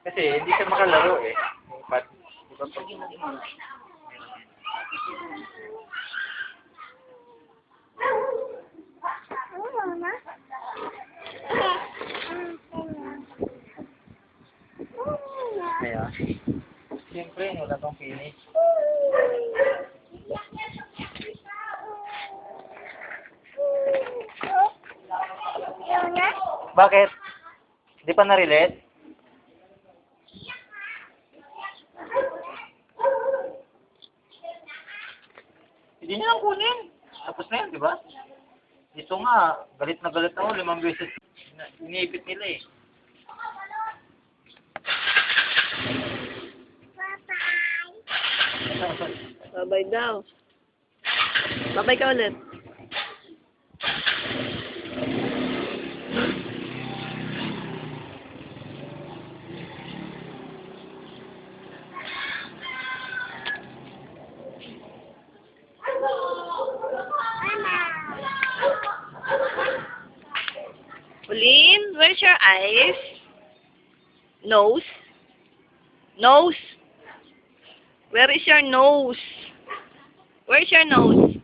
Kasi hindi siya makalaro eh. But, kaya, siyempre, wala kang finish. Bakit? Di pa na-relate? Hindi niya lang kunin. Tapos na yun, di ba? Ito nga, galit na galit ako, 5 beses. Iniipit nila eh. Babay daw. Babay ka ulit. Pauline, where's your eyes? Nose? Nose? Where is your nose? Where's your nose?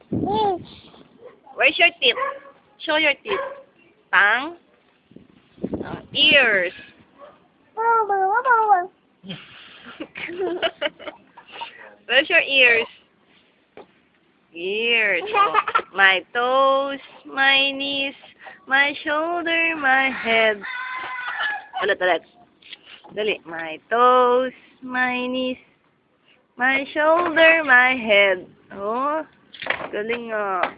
Where's your teeth? Show your teeth. Tongue? Ears. Where's your ears? Ears. Oh. My toes, my knees, my shoulder, my head. Ulit. Dali. My toes, my knees, my shoulder, my head. Oh, galing ah.